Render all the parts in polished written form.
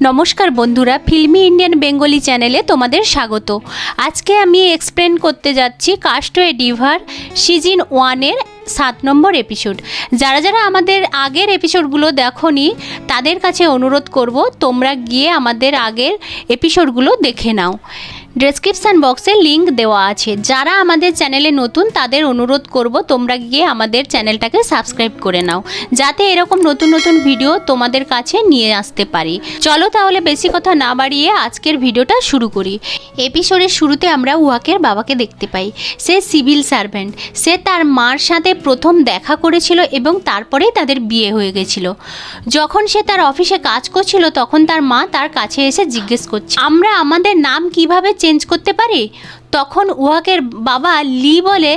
নমস্কার বন্ধুরা, filmi Indian Bengali চ্যানেলে তোমাদের স্বাগত। আজকে আমি এক্সপ্লেন করতে যাচ্ছি কাস্টওয়ে ডিভার সিজন 1-এর 7 নম্বর এপিসোড। যারা যারা আমাদের আগের এপিসোডগুলো দেখোনি তাদের কাছে অনুরোধ করব তোমরা গিয়ে আমাদের আগের এপিসোডগুলো দেখে নাও। ডেসক্রিপশান বক্সে লিংক দেওয়া আছে। যারা আমাদের চ্যানেলে নতুন তাদের অনুরোধ করব তোমরা গিয়ে আমাদের চ্যানেলটাকে সাবস্ক্রাইব করে নাও, যাতে এরকম নতুন নতুন ভিডিও তোমাদের কাছে নিয়ে আসতে পারি। চলো তাহলে বেশি কথা না বাড়িয়ে আজকের ভিডিওটা শুরু করি। এপিসোডের শুরুতে আমরা উহাকের বাবাকে দেখতে পাই। সে সিভিল সার্ভেন্ট। সে তার মার সাথে প্রথম দেখা করেছিল এবং তারপরেই তাদের বিয়ে হয়ে গেছিল। যখন সে তার অফিসে কাজ করছিল তখন তার মা তার কাছে এসে জিজ্ঞেস করছে, আমরা আমাদের নাম কিভাবে চেঞ্জ করতে পারি? তখন উহাকের বাবা লি বলে,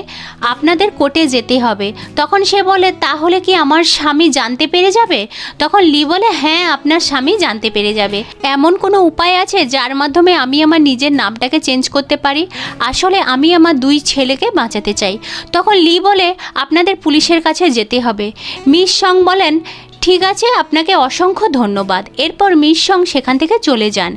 আপনাদের কোর্টে যেতে হবে। তখন সে বলে, তাহলে কি আমার স্বামী জানতে পেরে যাবে? তখন লি বলে, হ্যাঁ, আপনার স্বামী জানতে পেরে যাবে। এমন কোনো উপায় আছে যার মাধ্যমে আমি আমার নিজের নামটাকে চেঞ্জ করতে পারি? আসলে আমি আমার 2 ছেলেকে বাঁচাতে চাই। তখন লি বলে, আপনাদের পুলিশের কাছে যেতে হবে। মিস সং বলেন, ঠিক আছে, আপনাকে অসংখ্য ধন্যবাদ। এরপর মিস সং সেখান থেকে চলে যান।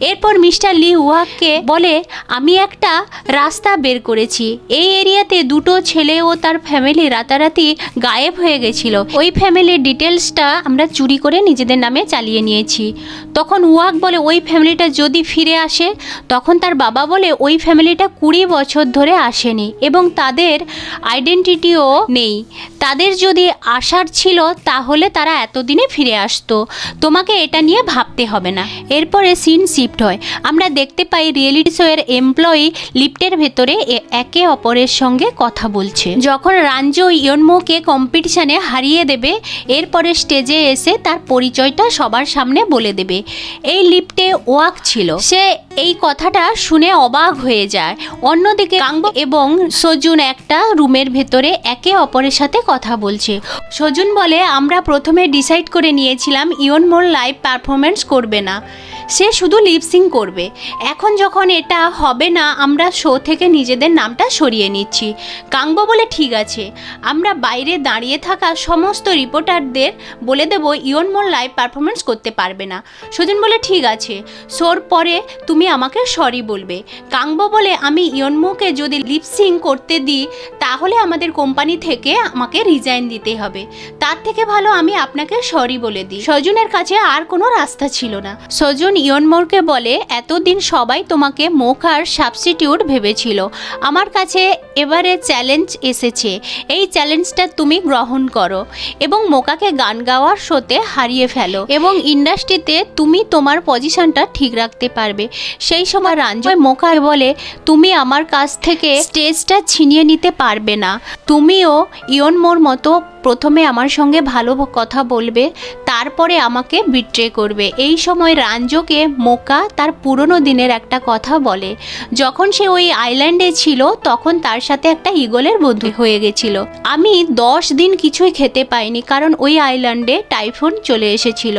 এরপর মিস্টার লি উহাককে বলে, আমি একটা রাস্তা বের করেছি। এই এরিয়াতে 2 ছেলে ও তার ফ্যামিলি রাতারাতি গায়েব হয়ে গেছিল। ওই ফ্যামিলির ডিটেলসটা আমরা চুরি করে নিজেদের নামে চালিয়ে নিয়েছি। তখন উহাক বলে, ওই ফ্যামিলিটা যদি ফিরে আসে? তখন তার বাবা বলে, ওই ফ্যামিলিটা 20 বছর ধরে আসেনি এবং তাদের আইডেন্টিটিও নেই। তাদের যদি আসার ছিল তাহলে তারা এতদিনে ফিরে আসতো। তোমাকে এটা নিয়ে ভাবতে হবে না। এরপরে সিন শিফট হয়। আমরা দেখতে পাই রিয়েলিটি শোয়ের এমপ্লয়ি লিফটের ভেতরে একে অপরের সঙ্গে কথা বলছে। যখন রাঞ্জো ইয়নমোকে কম্পিটিশানে হারিয়ে দেবে, এরপরে স্টেজে এসে তার পরিচয়টা সবার সামনে বলে দেবে। এই লিফটে ওয়াক ছিল। সে এই কথাটা শুনে অবাক হয়ে যায়। অন্যদিকে কাংবো এবং সজুন একটা রুমের ভেতরে একে অপরের সাথে কথা বলছে। সজুন বলে, আমরা প্রথমে ডিসাইড করে নিয়েছিলাম ইয়নমোর লাইভ পারফরমেন্স করবে না, সে শুধু লিপসিং করবে। এখন যখন এটা হবে না, আমরা শো থেকে নিজেদের নামটা সরিয়ে নিচ্ছি। কাংবো বলে, ঠিক আছে, আমরা বাইরে দাঁড়িয়ে থাকা সমস্ত রিপোর্টারদের বলে দেবো ইয়নমোর লাইভ পারফরমেন্স করতে পারবে না। সজুন বলে, ঠিক আছে, শোর পরে তুমি আমাকে সরি বলবে। কাংবো বলে, আমি ইয়নমোকে যদি লিপসিং করতে দিই তাহলে আমাদের কোম্পানি থেকে আমাকে রিজাইন দিতে হবে। তার থেকে ভালো আমি আপনাকে সরি বলে দিই। সজুনের কাছে আর কোনো রাস্তা ছিল না। সজুন ইয়নমোরকে বলে, এতদিন সবাই তোমাকে মোকার সাবস্টিটিউট ভেবেছিল। আমার কাছে এবারে চ্যালেঞ্জ এসেছে। এই চ্যালেঞ্জটা তুমি গ্রহণ করো এবং মোকাকে গান গাওয়ার শোতে হারিয়ে ফেলো এবং ইন্ডাস্ট্রিতে তুমি তোমার পজিশনটা ঠিক রাখতে পারবে। সেই সময় রাঞ্জয় মোকাকে বলে, তুমি আমার কাছ থেকে স্টেজটা ছিনিয়ে নিতে পারবে না। তুমিও ইয়নমোর মতো প্রথমে আমার সঙ্গে ভালো কথা বলবে, তারপরে আমাকে বিট্রে করবে। এই সময় রাঞ্জোকে মোকা তার পুরনো দিনের একটা কথা বলে। যখন সে ওই আইল্যান্ডে ছিল তখন তার সাথে একটা ঈগলের বন্ধু হয়ে গেছিল। আমি 10 দিন কিছুই খেতে পাইনি, কারণ ওই আইল্যান্ডে টাইফুন চলে এসেছিল।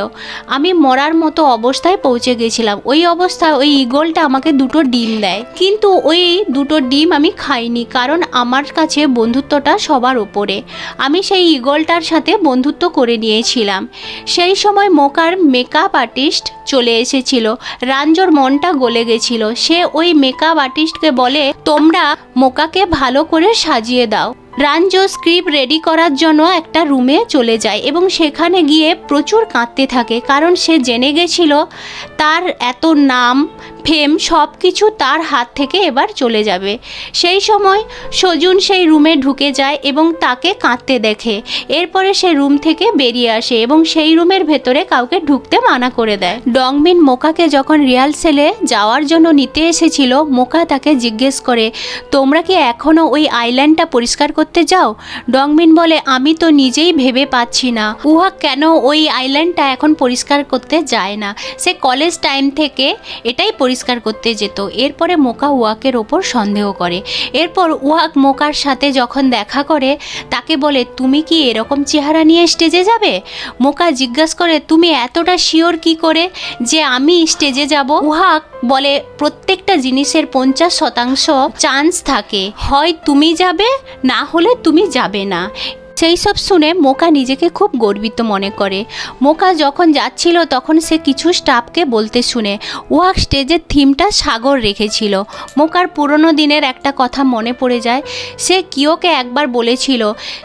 আমি মরার মতো অবস্থায় পৌঁছে গেছিলাম। ওই অবস্থায় ওই ঈগলটা আমাকে 2টো ডিম দেয়, কিন্তু ওই 2টো ডিম আমি খাইনি, কারণ আমার কাছে বন্ধুত্বটা সবার ওপরে। আমি সেই ঈগলটার সাথে বন্ধুত্ব করে নিয়েছিলাম। সেই সময় মোকার মেকআপ আর্টিস্ট চলে এসেছিল। রাঞ্জোর মনটা গলে গেছিল। সে ওই মেকআপ আর্টিস্টকে বলে, তোমরা মোকাকে ভালো করে সাজিয়ে দাও। রাঞ্জো স্ক্রিপ্ট রেডি করার জন্য একটা রুমে চলে যায় এবং সেখানে গিয়ে প্রচুর কাঁদতে থাকে, কারণ সে জেনে গেছিল তার এত নাম ফেম সব কিছু তার হাত থেকে এবার চলে যাবে। সেই সময় সজুন সেই রুমে ঢুকে যায় এবং তাকে কাঁদতে দেখে। এরপরে সে রুম থেকে বেরিয়ে আসে এবং সেই রুমের ভেতরে কাউকে ঢুকতে মানা করে দেয়। ডংমিন মোকাকে যখন রিহার্সেলে যাওয়ার জন্য নিতে এসেছিল, মোকা তাকে জিজ্ঞেস করে, তোমরা কি এখনও ওই আইল্যান্ডটা পরিষ্কার করতে যাও? ডংমিন বলে, আমি তো নিজেই ভেবে পাচ্ছি না উহা কেন ওই আইল্যান্ডটা এখন পরিষ্কার করতে যায় না। সে কলেজ টাইম থেকে এটাই পরিষ্কার করতে যেত। এরপরে মোকা উয়াকের ওপর সন্দেহ করে। এরপর উয়াক মোকার সাথে যখন দেখা করে তাকে বলে, তুমি কি এরকম চেহারা নিয়ে স্টেজে যাবে? মোকা জিজ্ঞাসা করে, তুমি এতটা শিওর কি করে যে আমি স্টেজে যাব? উহাক বলে, প্রত্যেকটা জিনিসের 50% চান্স থাকে, হয় তুমি যাবে না হলে তুমি যাবে না। সেই সব শুনে মোকা নিজেকে খুব গর্বিত মনে করে। মোকা যখন যাচ্ছিল তখন সে কিছু স্টাফকে বলতে শুনে ওয়াক স্টেজের থিমটা সাগর রেখেছিল। মোকার পুরনো দিনের একটা কথা মনে পড়ে যায়। সে কিওকে একবার বলেছিল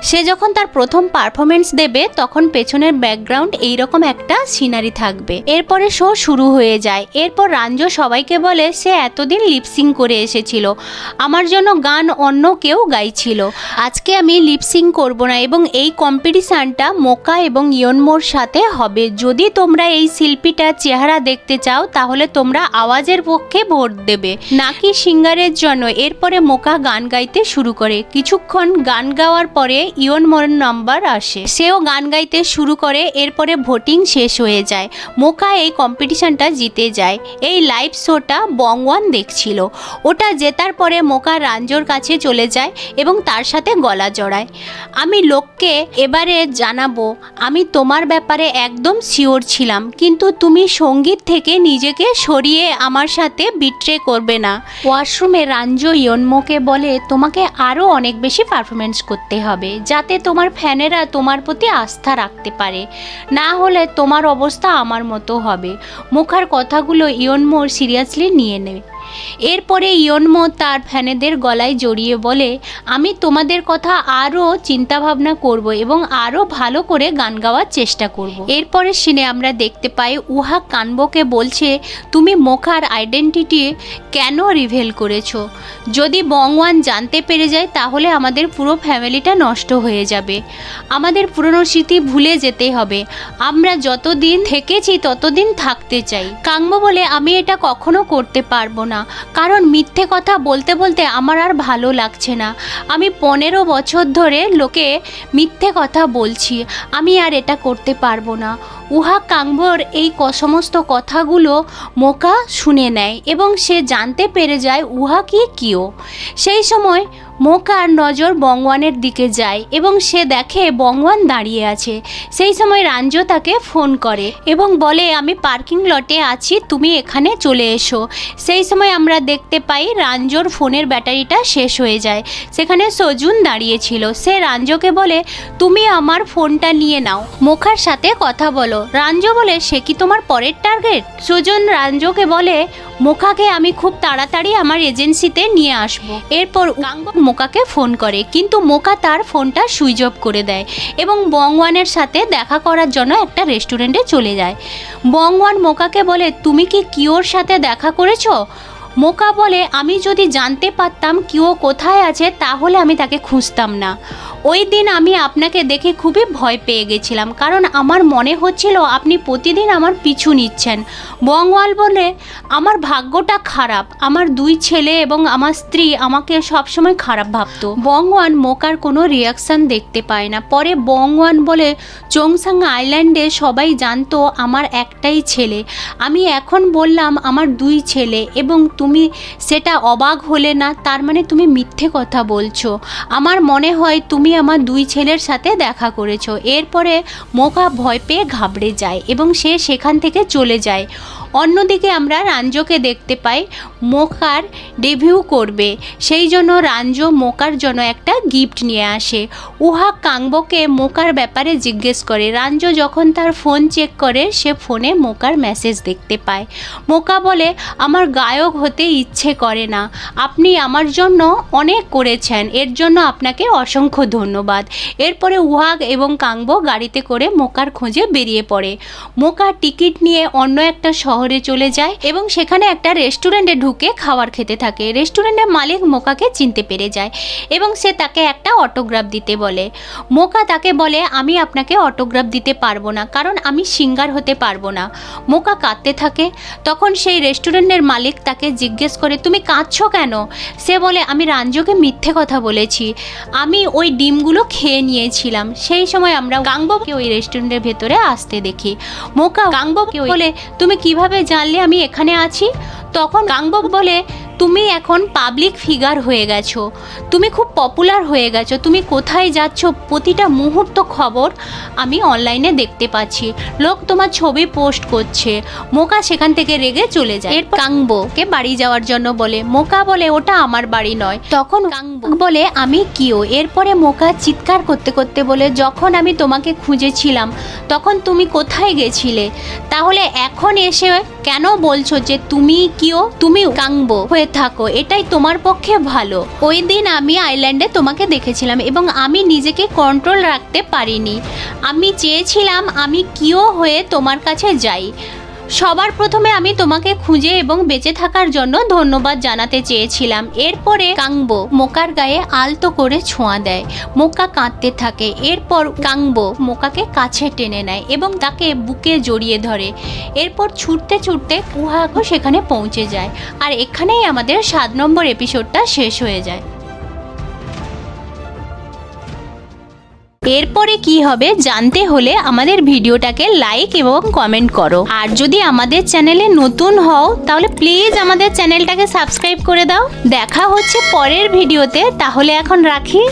সে যখন তার প্রথম পারফরমেন্স দেবে তখন পেছনের ব্যাকগ্রাউন্ড এইরকম একটা সিনারি থাকবে। এরপরে শো শুরু হয়ে যায়। এরপর রাঞ্জো সবাইকে বলে সে এতদিন লিপসিং করে এসেছিল, আমার জন্য গান অন্য কেউ গাইছিল, আজকে আমি লিপসিং করব না এবং এই কম্পিটিশানটা মোকা এবং ইয়নমোর সাথে হবে। যদি তোমরা এই শিল্পীটার চেহারা দেখতে চাও তাহলে তোমরা আওয়াজের পক্ষে ভোট দেবে নাকি সিঙ্গারের জন্য। এরপরে মোকা গান গাইতে শুরু করে। কিছুক্ষণ গান গাওয়ার পরে ইয়নমোর নাম্বার আসে, সেও গান গাইতে শুরু করে। এরপরে ভোটিং শেষ হয়ে যায়। মোকা এই কম্পিটিশানটা জিতে যায়। এই লাইভ শোটা বংওয়ান দেখছিল। ওটা জেতার পরে মোকা রাঞ্জোর কাছে চলে যায় এবং তার সাথে গলা জড়ায়। আমি লোককে এবারে জানাবো আমি তোমার ব্যাপারে একদম শিওর ছিলাম, কিন্তু তুমি সঙ্গীত থেকে নিজেকে সরিয়ে আমার সাথে বিট্রে করবে না। ওয়াশরুমে রাঞ্জো ইয়নমোকে বলে তোমাকে আরও অনেক বেশি পারফরমেন্স করতে হবে যাতে তোমার ফ্যানেরা তোমার প্রতি আস্থা রাখতে পারে, না হলে তোমার অবস্থা আমার মতো হবে। মোকার কথাগুলো ইয়নমোর সিরিয়াসলি নিয়ে নেয়। এরপরে ইয়নমো তার ফ্যানেদের গলায় জড়িয়ে বলে আমি তোমাদের কথা আরও চিন্তাভাবনা করব এবং আরও ভালো করে গান গাওয়ার চেষ্টা করব। এরপরে সিনে আমরা দেখতে পাই উহা কানবোকে বলছে তুমি মোকার আইডেন্টিটি কেন রিভেল করেছো? যদি বংওয়ান জানতে পেরে যায় তাহলে আমাদের পুরো ফ্যামিলিটা নষ্ট হয়ে যাবে। আমাদের পুরনো স্মৃতি ভুলে যেতে হবে। আমরা যতদিন থেকেছি ততদিন থাকতে চাই। কাংবো বলে আমি এটা কখনো করতে পারবো না, কারণ মিথ্যে কথা বলতে বলতে আমার আর ভালো লাগছে না। আমি 15 বছর ধরে লোকে মিথ্যে কথা বলছি, আমি আর এটা করতে পারবো না। উহা কাংবোর এই সমস্ত কথাগুলো মোকা শুনে নেয় এবং সে জানতে পেরে যায় উহা কি কিও। সেই সময় মোকার নজর বংওয়ানের দিকে যায় এবং সে দেখে বংওয়ান দাঁড়িয়ে আছে। সেই সময় রাঞ্জো তাকে ফোন করে এবং বলে আমি পার্কিং লটে আছি, তুমি এখানে চলে এসো। সেই সময় আমরা দেখতে পাই রাঞ্জোর ফোনের ব্যাটারিটা শেষ হয়ে যায়। সেখানে সজুন দাঁড়িয়েছিল। সে রাঞ্জোকে বলে তুমি আমার ফোনটা নিয়ে নাও, মোকার সাথে কথা বলো। রাঞ্জো বলে সে কি তোমার পরের টার্গেট? সজুন রাঞ্জোকে বলে মোকাকে আমি খুব তাড়াতাড়ি আমার এজেন্সিতে নিয়ে আসবো। এরপর কাংবো মোকাকে ফোন করে, কিন্তু মোকা তার ফোনটা সুইচ অফ করে দেয় এবং বংওয়ানের সাথে দেখা করার জন্য একটা রেস্টুরেন্টে চলে যায়। বংওয়ান মোকাকে বলে তুমি কি কিওর সাথে দেখা করেছো? মোকা বলে আমি যদি জানতে পারতাম কিও কোথায় আছে তাহলে আমি তাকে খুঁজতাম না। ওই দিন আমি আপনাকে দেখে খুবই ভয় পেয়ে গেছিলাম, কারণ আমার মনে হচ্ছিল আপনি প্রতিদিন আমার পিছু নিচ্ছেন। বংওয়াল বলে আমার ভাগ্যটা খারাপ, আমার 2 ছেলে এবং আমার স্ত্রী আমাকে সবসময় খারাপ ভাবতো। বংওয়ান মোকার কোনো রিয়াকশান দেখতে পায় না। পরে বংওয়ান বলে চোংসাং আইল্যান্ডে সবাই জানতো আমার একটাই ছেলে, আমি এখন বললাম আমার 2 ছেলে এবং তুমি সেটা অবাক হলে না, তার মানে তুমি মিথ্যে কথা বলছো। আমার মনে হয় তুমি আমার 2 ছেলের সাথে দেখা করেছো। এরপরে মোকা ভয় পেয়ে ঘাবড়ে যায় এবং সে সেখান থেকে চলে যায়। অন্যদিকে আমরা রাঞ্জোকে দেখতে পাই মোকার ডেবিউ করবে, সেই জন্য রাঞ্জো মোকার জন্য একটা গিফট নিয়ে আসে। উহা কাংবোকে মোকার ব্যাপারে জিজ্ঞেস করে। রাঞ্জো যখন তার ফোন চেক করে সে ফোনে মোকার মেসেজ দেখতে পায়। মোকা বলে আমার গায়ক হতে ইচ্ছে করে না, আপনি আমার জন্য অনেক করেছেন, এর জন্য আপনাকে অসংখ্য ধন্যবাদ। এরপরে উহাগ এবং কাংবো গাড়িতে করে মোকার খোঁজে বেরিয়ে পড়ে। মোকা টিকিট নিয়ে অন্য একটা শহরে চলে যায় এবং সেখানে একটা রেস্টুরেন্টে ঢুকে খাবার খেতে থাকে। রেস্টুরেন্টের মালিক মোকাকে চিনতে পেরে যায় এবং সে তাকে একটা অটোগ্রাফ দিতে বলে। মোকা তাকে বলে আমি আপনাকে অটোগ্রাফ দিতে পারবো না, কারণ আমি সিঙ্গার হতে পারবো না। মোকা কাঁদতে থাকে। তখন সেই রেস্টুরেন্টের মালিক তাকে জিজ্ঞেস করে তুমি কাঁদছো কেন? সে বলে আমি রাঞ্জোকে মিথ্যে কথা বলেছি, আমি ওই ডিমগুলো খেয়ে নিয়েছিলাম। সেই সময় আমরা কাংবোকে ওই রেস্টুরেন্টের ভেতরে আসতে দেখি। মোকা কাংবোকে বলে তুমি কিভাবে জানলে আমি এখানে আছি? তখন কাংবো বলে তুমি এখন পাবলিক ফিগার হয়ে গেছো, তুমি খুব পপুলার হয়ে গেছো, তুমি কোথায় যাচ্ছ প্রতিটা মুহূর্ত খবর আমি অনলাইনে দেখতে পাচ্ছি, লোক তোমার ছবি পোস্ট করছে। মোকা সেখান থেকে রেগে চলে যায়। এরপর কাংবোকে বাড়ি যাওয়ার জন্য বলে, মোকা বলে ওটা আমার বাড়ি নয়। তখন কাংবো বলে আমি কিও। এরপরে মোকা চিৎকার করতে করতে বলে, যখন আমি তোমাকে খুঁজেছিলাম তখন তুমি কোথায় গেছিলে, তাহলে এখন এসে কেন বলছো যে তুমি কিও, তুমি কাংবো হয়ে থাকো, এটাই তোমার পক্ষে ভালো। ওই দিন আমি আইল্যান্ডে তোমাকে দেখেছিলাম এবং আমি নিজেকে কন্ট্রোল রাখতে পারিনি, আমি চেয়েছিলাম আমি কিও হয়ে তোমার কাছে যাই। সবার প্রথমে আমি তোমাকে খুঁজে এবং বেঁচে থাকার জন্য ধন্যবাদ জানাতে চেয়েছিলাম। এরপরে কাংবো মোকার গায়ে আলতো করে ছোঁয়া দেয়, মোকা কাঁদতে থাকে। এরপর কাংবো মোকাকে কাছে টেনে নেয় এবং তাকে বুকে জড়িয়ে ধরে। এরপর ছুটতে ছুটতে কুহাকো সেখানে পৌঁছে যায়। আর এখানেই আমাদের 7 নম্বর এপিসোডটা শেষ হয়ে যায়। এরপরে কি হবে জানতে হলে আমাদের ভিডিওটাকে লাইক এবং কমেন্ট করো। আর যদি আমাদের চ্যানেলে নতুন হও তাহলে প্লিজ আমাদের চ্যানেলটাকে সাবস্ক্রাইব করে দাও। দেখা হচ্ছে পরের ভিডিওতে, তাহলে এখন রাখি।